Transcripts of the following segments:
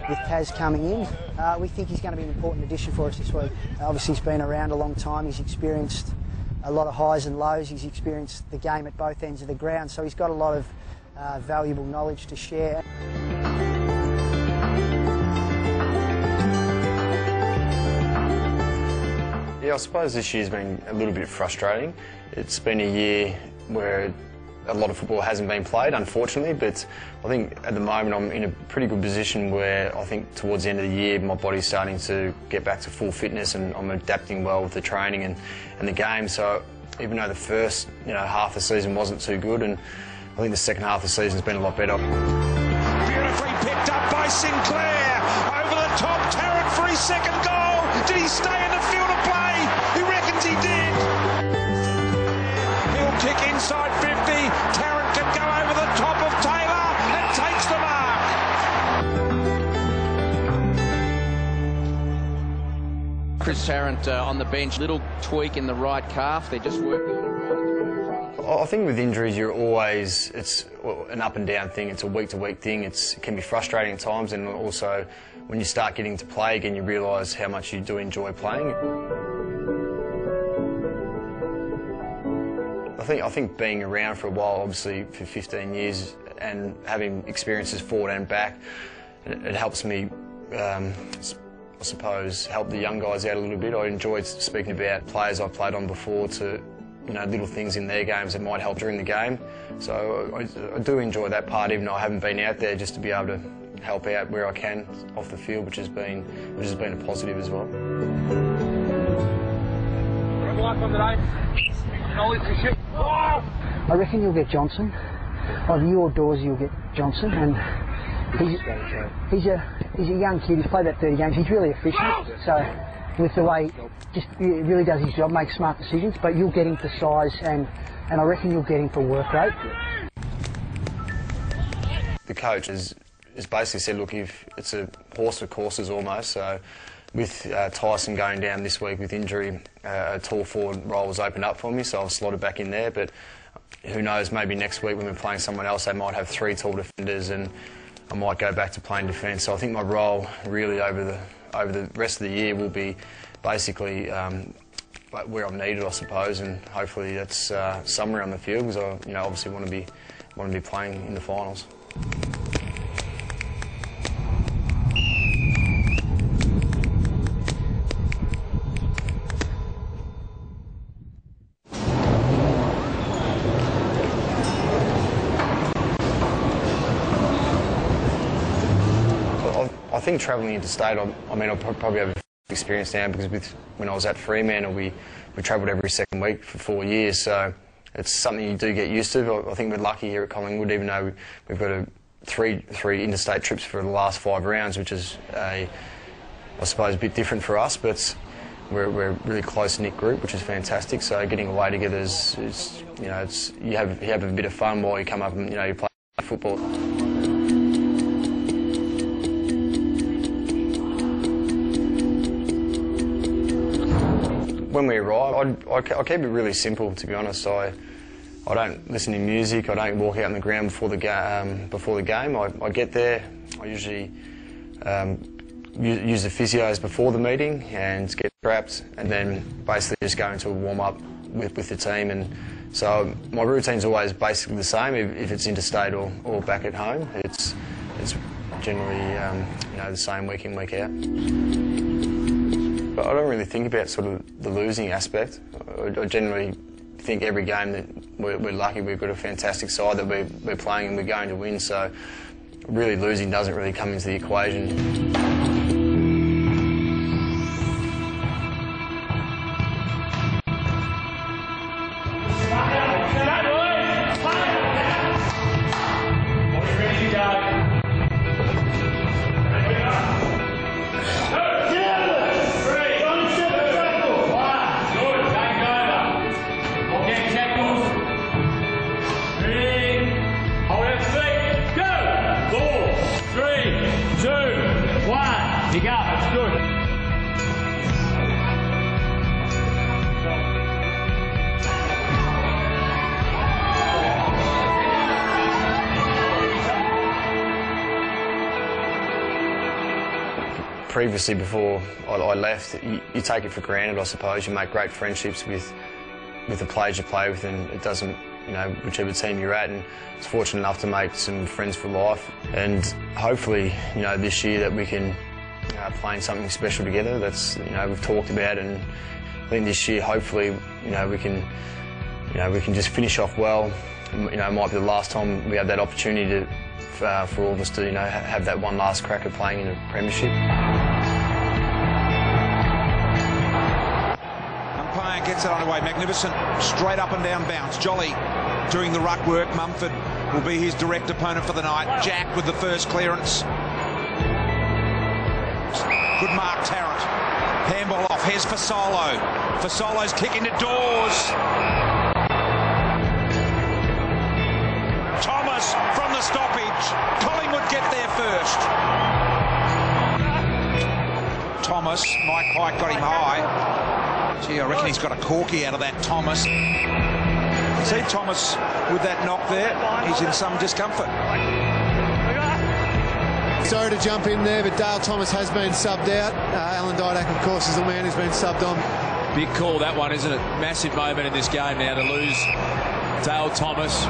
with Taz coming in, we think he's going to be an important addition for us this week. Obviously he's been around a long time, he's experienced a lot of highs and lows, he's experienced the game at both ends of the ground, so he's got a lot of valuable knowledge to share. Yeah, I suppose this year's been a little bit frustrating. It's been a year where a lot of football hasn't been played, unfortunately, but I think at the moment I'm in a pretty good position where I think towards the end of the year my body's starting to get back to full fitness and I'm adapting well with the training and the game. So even though the first half of the season wasn't too good, and I think the second half of the season's been a lot better. Beautifully picked up by Sinclair, over the top, Tarrant for his second goal. Did he stay in the field of play? He reckons he did. He'll kick inside 50, Tarrant can go over the top of Taylor and takes the mark. Chris Tarrant on the bench, little tweak in the right calf, they're just working on it. I think with injuries it's an up and down thing, it's a week to week thing, it can be frustrating at times, and also when you start getting to play again you realise how much you do enjoy playing. I think being around for a while, obviously for 15 years, and having experiences forward and back, it helps me, I suppose, help the young guys out a little bit. I enjoyed speaking about players I've played on before to little things in their games that might help during the game. So I do enjoy that part, even though I haven't been out there, just to be able to help out where I can off the field, which has been a positive as well. I reckon you'll get Johnson. Either you or Dawes, you'll get Johnson, and he's a young kid. He's played about 30 games. He's really efficient. So with the way he really does his job, makes smart decisions. But you'll get him for size, and I reckon you'll get him for work rate. The coach has basically said, look, if it's a horse for courses almost. So with Tyson going down this week with injury, a tall forward role was opened up for me, so I've slotted back in there. But who knows, maybe next week when we're playing someone else, they might have 3 tall defenders and I might go back to playing defence. So I think my role really over the rest of the year will be basically where I'm needed, I suppose, and hopefully that's somewhere on the field, because I obviously want to be playing in the finals. I think travelling interstate, I probably have experience now, because when I was at Fremantle, we travelled every second week for 4 years, so it's something you do get used to. I think we're lucky here at Collingwood, even though we've got three interstate trips for the last 5 rounds, which is I suppose a bit different for us, but we're a really close-knit group, which is fantastic. So getting away together is you have a bit of fun while you come up and you play football. When we arrive, I keep it really simple, to be honest. I don't listen to music. I don't walk out on the ground before the game. I get there. I usually use the physios before the meeting and get strapped, and then basically just go into a warm-up with the team. And so my routine's always basically the same, if it's interstate or back at home. It's generally the same week in, week out. I don't really think about sort of the losing aspect. I generally think every game that we're lucky, we've got a fantastic side that we're playing and we're going to win, so really losing doesn't really come into the equation. You got it, it's good. previously, before I left, you take it for granted, I suppose. You make great friendships with the players you play with, and it doesn't, you know, whichever team you're at, and I was fortunate enough to make some friends for life. And hopefully, you know, this year that we can play in something special together. That's, you know, we've talked about, and I think this year, hopefully, you know, we can just finish off well. You know, it might be the last time we have that opportunity to, for all of us to, you know, have that one last crack at playing in a premiership. Umpire gets it underway. Magnificent, straight up and down bounce. Jolly doing the ruck work. Mumford will be his direct opponent for the night. Jack with the first clearance. Good mark, Tarrant. Handball off. Here's Fasolo. Fasolo's kick into Dawes. Thomas from the stoppage. Collingwood get there first. Thomas. Mike Pike got him high. Gee, I reckon he's got a corky out of that, Thomas. See Thomas with that knock there. He's in some discomfort. Sorry to jump in there, but Dale Thomas has been subbed out. Alan Didak, of course, is the man who's been subbed on. Big call, that one, isn't it? Massive moment in this game now to lose Dale Thomas.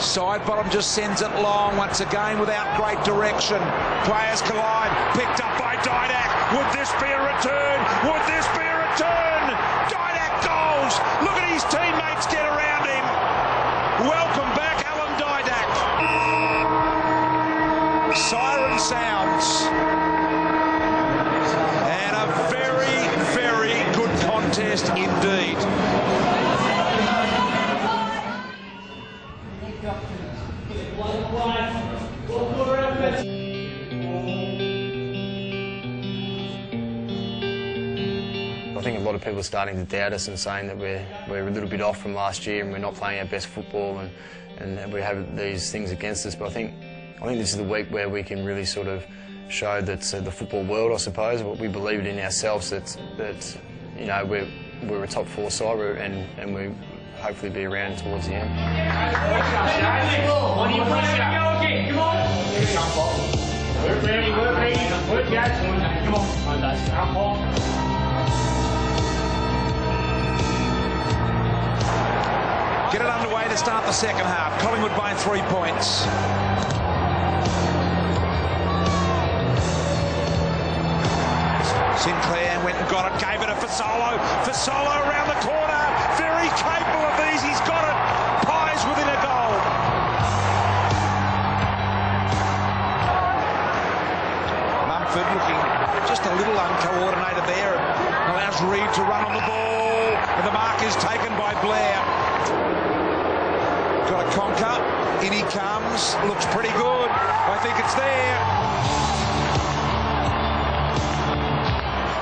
Side bottom just sends it long once again without great direction. Players collide. Picked up by Didak. Would this be a return? Would this be a return? Didak goes. Look at his teammates get around him. Welcome back, Alan Didak. Siren sounds. And a very, very good contest indeed. I think a lot of people are starting to doubt us and saying that we're a little bit off from last year and we're not playing our best football and we have these things against us. But I think this is the week where we can really sort of show that the football world, I suppose, what we believe in ourselves, that you know, we're a top four side and we hopefully be around towards the end. Get it underway to start the second half. Collingwood by 3 points. Sinclair went and got it, gave it to Fasolo. Fasolo around the corner, very capable of these. He's got it. Pies within a goal. Mumford looking just a little uncoordinated there. Allows Reid to run on the ball. And the mark is taken by Blair. Got a conker. In he comes. Looks pretty good. I think it's there.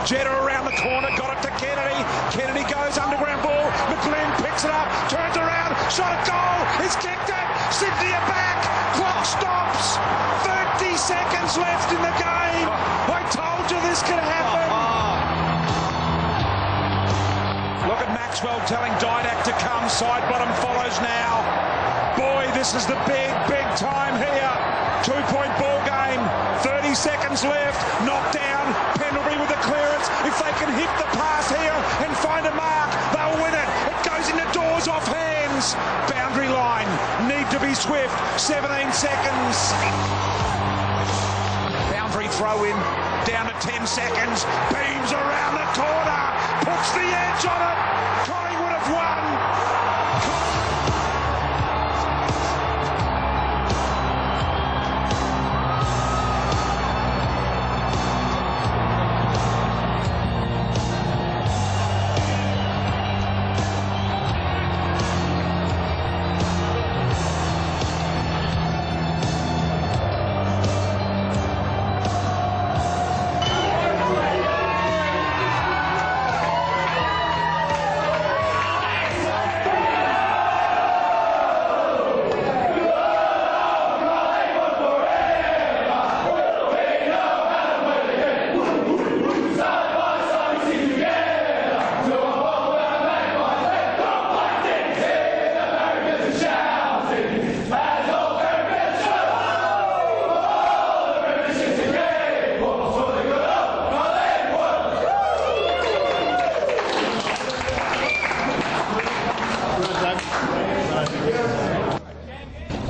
Jetta around the corner, got it to Kennedy. Kennedy goes underground ball. McLean picks it up, turns around, shot at goal. He's kicked it. Sydney are back. Clock stops. 30 seconds left in the game. I told you this could happen. Look at Maxwell telling Didak to come. Side bottom follows now. Boy, this is the big time here. 2-point ball game. 30 seconds left. Knocked down. Pendlebury with the clearance. If they can hit the pass here and find a mark, they'll win it. It goes into Dawes off hands. Boundary line. Need to be swift. 17 seconds. Boundary throw in. Down to 10 seconds. Beams around the corner. Puts the edge on it. Collingwood have won.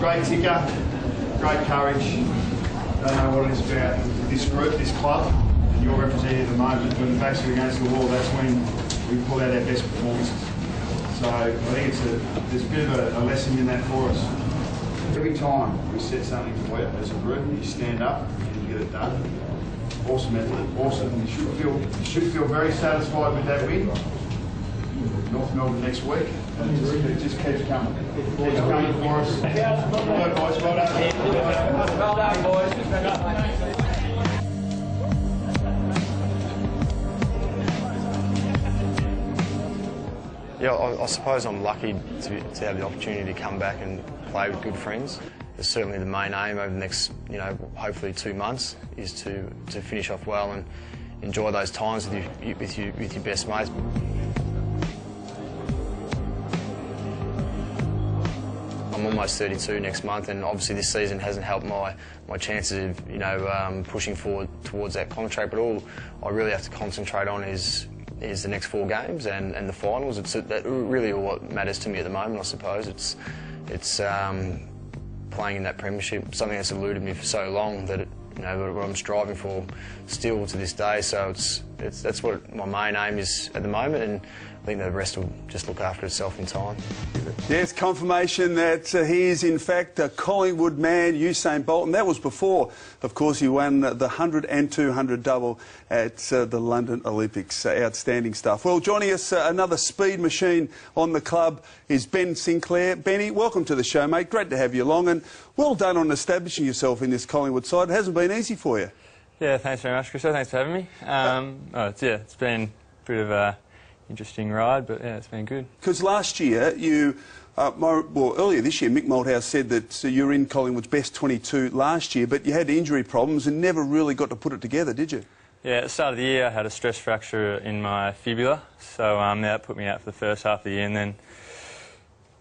great ticker, great courage. Don't know what it is about this group, this club, and you're representing at the moment. When the backs are against the wall, that's when we pull out our best performances. So I think there's a bit of a lesson in that for us. Every time we set something for you as a group, you stand up and you get it done. Awesome effort, awesome. You should feel very satisfied with that win. North Melbourne next week. It just keeps coming. Keeps coming for us. Well done, boys. Well done. Well done, boys. Yeah, I suppose I'm lucky to have the opportunity to come back and play with good friends. It's certainly the main aim over the next, hopefully 2 months is to finish off well and enjoy those times with your best mates. I'm almost 32 next month, and obviously this season hasn't helped my chances of pushing forward towards that contract. But all I really have to concentrate on is the next 4 games and the finals. It's that really all what matters to me at the moment, I suppose. It's playing in that premiership, something that's eluded me for so long that what I'm striving for still to this day. So that's what my main aim is at the moment, and I think the rest will just look after itself in time. Yes, confirmation that he is in fact a Collingwood man, Usain Bolt, and that was before, of course, he won the 100 and 200 double at the London Olympics. Outstanding stuff. Well, joining us, another speed machine on the club is Ben Sinclair. Benny, welcome to the show, mate. Great to have you along, and well done on establishing yourself in this Collingwood side. It hasn't been easy for you. Yeah, thanks very much, Chris. Thanks for having me. It's been a bit of a interesting ride, but yeah, it's been good. Because last year, earlier this year, Mick Malthouse said that you were in Collingwood's best 22 last year, but you had injury problems and never really got to put it together, did you? Yeah, at the start of the year, I had a stress fracture in my fibula, so that put me out for the first half of the year, and then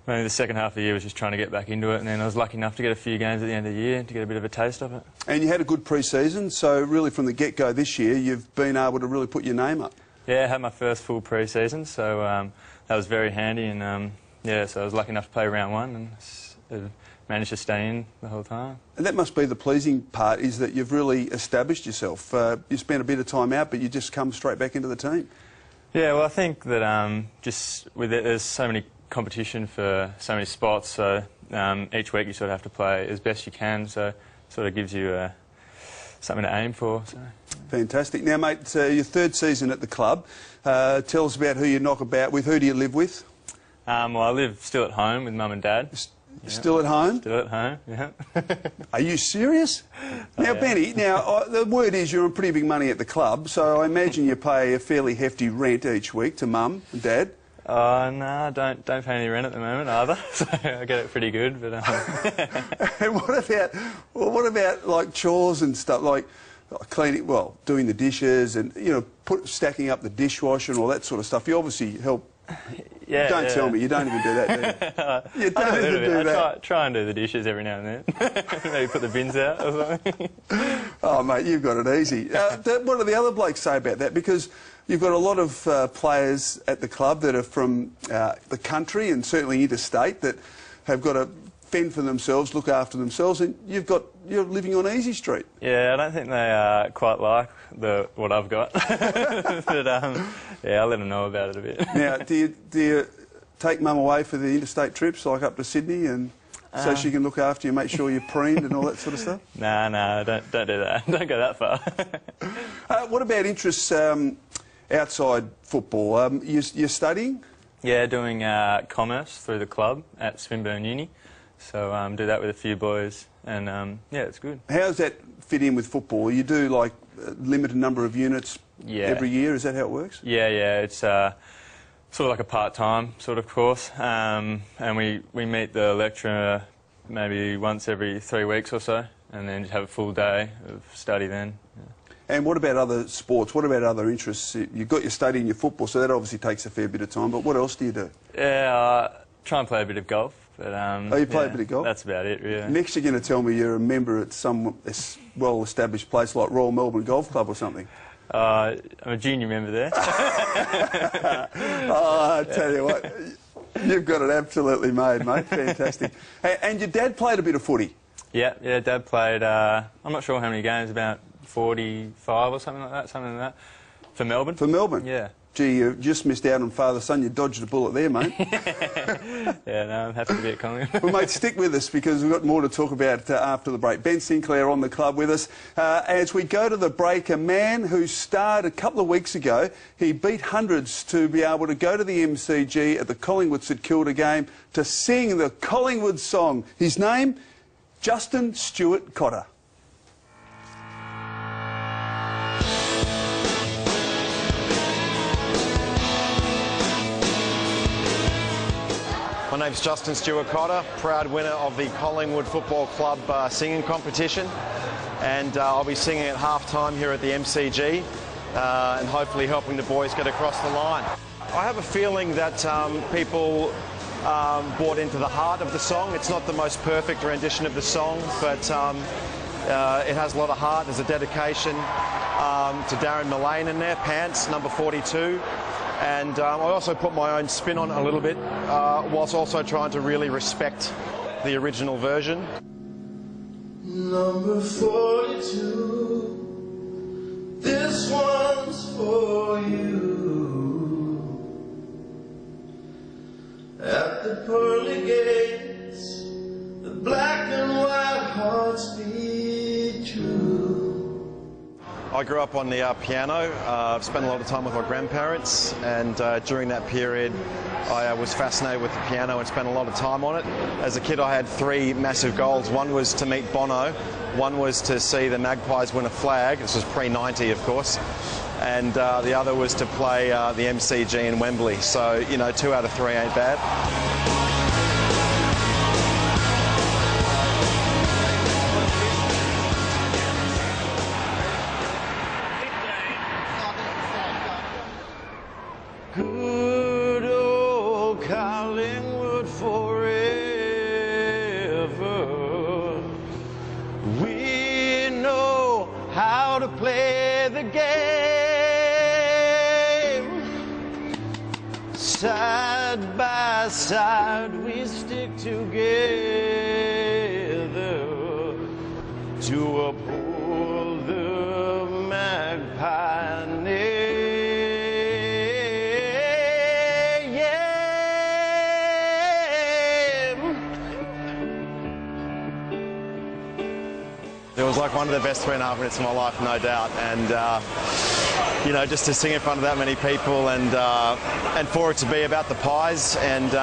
maybe the second half of the year was just trying to get back into it, and then I was lucky enough to get a few games at the end of the year to get a bit of a taste of it. And you had a good pre-season, so really from the get-go this year, you've been able to really put your name up. Yeah, I had my first full pre-season, so that was very handy, and so I was lucky enough to play round 1 and managed to stay in the whole time. And that must be the pleasing part, is that you've really established yourself. You spent a bit of time out, but you just come straight back into the team. Yeah, well, I think that there's so many competition for so many spots, so each week you sort of have to play as best you can, so it sort of gives you something to aim for. So. Fantastic. Now, mate, your 3rd season at the club. Tell us about who you knock about with. Who do you live with? Well, I live still at home with Mum and Dad. Still at home? Still at home, yeah. Are you serious? Now, yeah. Benny, the word is you're on pretty big money at the club, so I imagine you pay a fairly hefty rent each week to Mum and Dad. Oh, no, I don't pay any rent at the moment either, so I get it pretty good. But And what about like chores and stuff, like cleaning, doing the dishes and, stacking up the dishwasher and all that sort of stuff? You obviously help. Yeah, don't tell me, you don't even do that, do you? You don't even do that. I try and do the dishes every now and then. Maybe put the bins out or something. Oh, mate, you've got it easy. What do the other blokes say about that? Because you've got a lot of players at the club that are from the country and certainly interstate that have got to fend for themselves, look after themselves, and you're living on Easy Street. Yeah, I don't think they quite like what I've got. But yeah, I'll let them know about it a bit. Now, do you take Mum away for the interstate trips, like up to Sydney, and so she can look after you, make sure you're preened and all that sort of stuff? No, don't do that. Don't go that far. What about interests outside football? You're studying? Yeah, doing commerce through the club at Swinburne Uni. So do that with a few boys, and yeah, it's good. How does that fit in with football? You do like a limited number of units every year, is that how it works? Yeah, it's sort of like a part-time sort of course, and we meet the lecturer maybe once every 3 weeks or so, and then just have a full day of study then. Yeah. And what about other sports? What about other interests? You've got your study and your football, so that obviously takes a fair bit of time, but what else do you do? Yeah, try and play a bit of golf. But, you play a bit of golf? That's about it, really. Next you're going to tell me you're a member at some well-established place like Royal Melbourne Golf Club or something. I'm a junior member there. Oh, I tell you what, You've got it absolutely made, mate. Fantastic. And your dad played a bit of footy? Yeah, Dad played, I'm not sure how many games, about 45 or something like that, for Melbourne. For Melbourne? Yeah. Gee, you just missed out on father-son. You dodged a bullet there, mate. Yeah, no, I'm happy to be at Collingwood. Well, mate, stick with us because we've got more to talk about after the break. Ben Sinclair on the club with us. As we go to the break, a man who starred a couple of weeks ago, he beat hundreds to be able to go to the MCG at the Collingwood-St Kilda game to sing the Collingwood song. His name, Justin Stewart Cotter. My name's Justin Stewart Cotter, proud winner of the Collingwood Football Club singing competition, and I'll be singing at half-time here at the MCG and hopefully helping the boys get across the line. I have a feeling that people bought into the heart of the song. It's not the most perfect rendition of the song, but it has a lot of heart. There's a dedication to Darren Mullane in there, Pants, number 42. And I also put my own spin on it a little bit, whilst also trying to really respect the original version. Number 42, this one's for you. At the pearly gates, the black and white hearts beat true. I grew up on the piano. I've spent a lot of time with my grandparents, and during that period I was fascinated with the piano and spent a lot of time on it. As a kid I had three massive goals. One was to meet Bono, one was to see the Magpies win a flag, this was pre-90 of course, and the other was to play the MCG in Wembley. So, you know, 2 out of 3 ain't bad. Good old Collingwood forever. We know how to play the game. Side by side we stick together to uphold the Magpie name. It was like one of the best 3.5 minutes of my life, no doubt, and you know, just to sing in front of that many people, and for it to be about the Pies, and to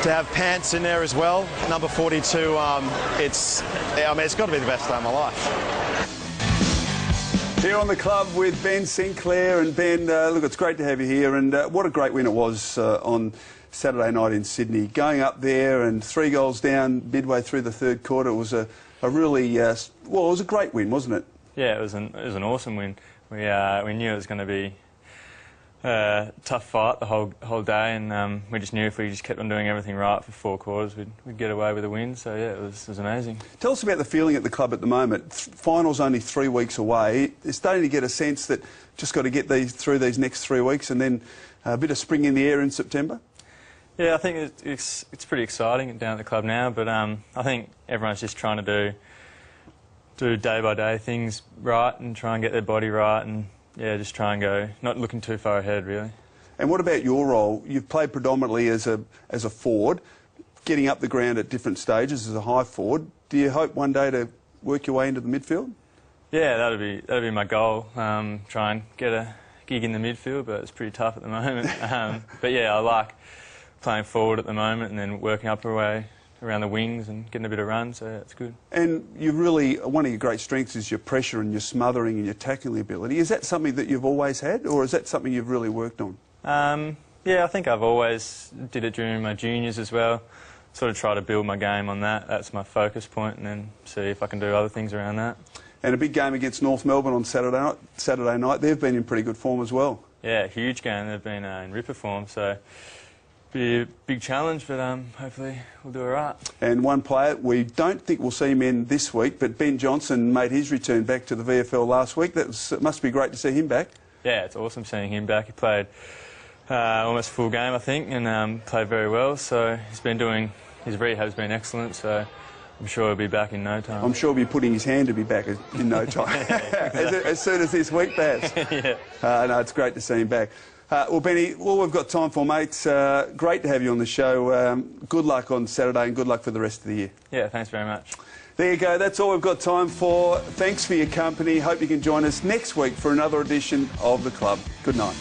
have Pants in there as well, number 42. I mean, it's got to be the best day of my life. Here on the club with Ben Sinclair, and Ben, look, it's great to have you here, and what a great win it was on Saturday night in Sydney. Going up there and 3 goals down midway through the third quarter, it was a really, well, it was a great win, wasn't it? Yeah, it was an awesome win. We knew it was going to be a tough fight the whole day, and we just knew if we just kept on doing everything right for 4 quarters, we'd get away with a win. So yeah, it was amazing. Tell us about the feeling at the club at the moment. Finals only 3 weeks away. It's starting to get a sense that just got to get through these next 3 weeks, and then a bit of spring in the air in September. Yeah, I think it's pretty exciting down at the club now, but I think everyone's just trying to do day-by-day things right and try and get their body right, and yeah, just try and go, not looking too far ahead really. And what about your role? You've played predominantly as a forward, getting up the ground at different stages as a high forward. Do you hope one day to work your way into the midfield? Yeah, that'd be my goal. Try and get a gig in the midfield, but it's pretty tough at the moment. But yeah, I like playing forward at the moment and then working up our way around the wings and getting a bit of run, so yeah, it's good. And you really, one of your great strengths is your pressure and your smothering and your tackling ability. Is that something that you've always had, or is that something you've really worked on? Yeah, I think I've always did it during my juniors as well. Sort of try to build my game on that. That's my focus point, and then see if I can do other things around that. And a big game against North Melbourne on Saturday night. They've been in pretty good form as well. Yeah, huge game. They've been in ripper form, so be a big challenge, but hopefully we'll do all right. And one player, we don't think we'll see him in this week, but Ben Johnson made his return back to the VFL last week. It must be great to see him back. Yeah, it's awesome seeing him back. He played almost full game, I think, and played very well. So his rehab's been excellent. So I'm sure he'll be back in no time. I'm sure he'll be putting his hand to be back in no time. as soon as this week, perhaps. Yeah. No, it's great to see him back. Well, Benny, all we've got time for, mate. Great to have you on the show. Good luck on Saturday and good luck for the rest of the year. Yeah, thanks very much. There you go. That's all we've got time for. Thanks for your company. Hope you can join us next week for another edition of The Club. Good night.